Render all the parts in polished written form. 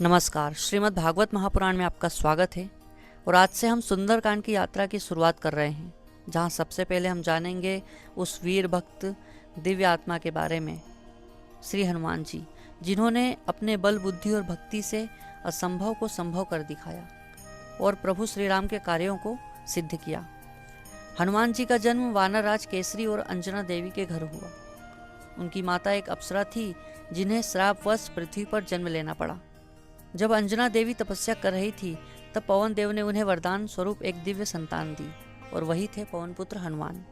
नमस्कार। श्रीमद् भागवत महापुराण में आपका स्वागत है। और आज से हम सुंदरकांड की यात्रा की शुरुआत कर रहे हैं, जहां सबसे पहले हम जानेंगे उस वीर भक्त दिव्य आत्मा के बारे में, श्री हनुमान जी, जिन्होंने अपने बल, बुद्धि और भक्ति से असंभव को संभव कर दिखाया और प्रभु श्री राम के कार्यों को सिद्ध किया। हनुमान जी का जन्म वानरराज केसरी और अंजना देवी के घर हुआ। उनकी माता एक अप्सरा थी, जिन्हें श्रापवश पृथ्वी पर जन्म लेना पड़ा। जब अंजना देवी तपस्या कर रही थी, तब पवन देव ने उन्हें वरदान स्वरूप एक दिव्य संतान दी, और वही थे पवन पुत्र हनुमान।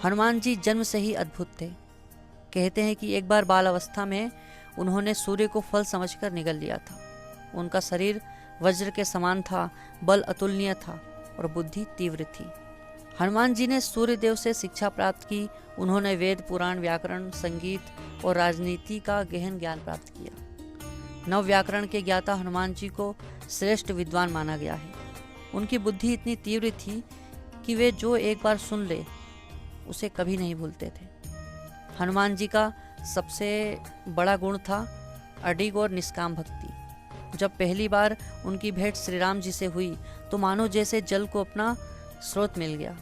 हनुमान जी जन्म से ही अद्भुत थे। कहते हैं कि एक बार बाल अवस्था में उन्होंने सूर्य को फल समझकर निगल लिया था। उनका शरीर वज्र के समान था, बल अतुलनीय था और बुद्धि तीव्र थी। हनुमान जी ने सूर्य देव से शिक्षा प्राप्त की। उन्होंने वेद, पुराण, व्याकरण, संगीत और राजनीति का गहन ज्ञान प्राप्त किया। नव व्याकरण के ज्ञाता हनुमान जी को श्रेष्ठ विद्वान माना गया है। उनकी बुद्धि इतनी तीव्र थी कि वे जो एक बार सुन ले उसे कभी नहीं भूलते थे। हनुमान जी का सबसे बड़ा गुण था अडिग और निष्काम भक्ति। जब पहली बार उनकी भेंट श्री राम जी से हुई, तो मानो जैसे जल को अपना स्रोत मिल गया।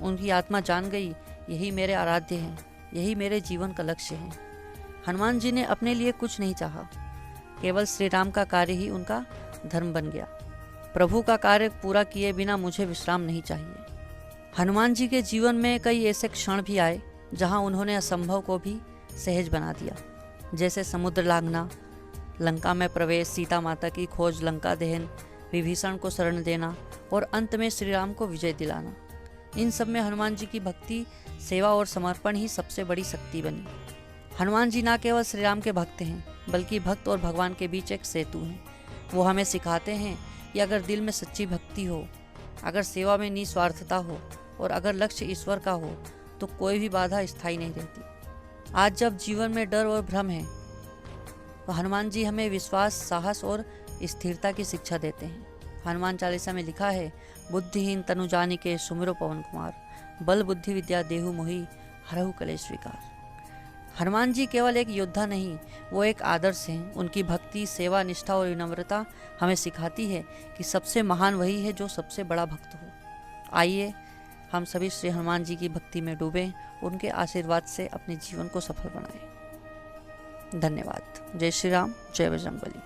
उनकी आत्मा जान गई, यही मेरे आराध्य हैं, यही मेरे जीवन का लक्ष्य है। हनुमान जी ने अपने लिए कुछ नहीं चाहा, केवल श्री राम का कार्य ही उनका धर्म बन गया। प्रभु का कार्य पूरा किए बिना मुझे विश्राम नहीं चाहिए। हनुमान जी के जीवन में कई ऐसे क्षण भी आए जहां उन्होंने असंभव को भी सहज बना दिया, जैसे समुद्र लांघना, लंका में प्रवेश, सीता माता की खोज, लंका दहन, विभीषण को शरण देना और अंत में श्री राम को विजय दिलाना। इन सब में हनुमान जी की भक्ति, सेवा और समर्पण ही सबसे बड़ी शक्ति बनी। हनुमान जी न केवल श्री राम के भक्त हैं, बल्कि भक्त और भगवान के बीच एक सेतु हैं। वो हमें सिखाते हैं कि अगर दिल में सच्ची भक्ति हो, अगर सेवा में निस्वार्थता हो और अगर लक्ष्य ईश्वर का हो, तो कोई भी बाधा स्थायी नहीं रहती। आज जब जीवन में डर और भ्रम है, तो हनुमान जी हमें विश्वास, साहस और स्थिरता की शिक्षा देते हैं। हनुमान चालीसा में लिखा है, बुद्धिहीन तनु जानिके सुमिरो पवन कुमार, बल बुद्धि विद्या देहु मोहि, हरहु कलेश विकार। हनुमान जी केवल एक योद्धा नहीं, वो एक आदर्श हैं। उनकी भक्ति, सेवा, निष्ठा और विनम्रता हमें सिखाती है कि सबसे महान वही है जो सबसे बड़ा भक्त हो। आइए हम सभी श्री हनुमान जी की भक्ति में डूबें, उनके आशीर्वाद से अपने जीवन को सफल बनाएं। धन्यवाद। जय श्री राम, जय बजरंगबली।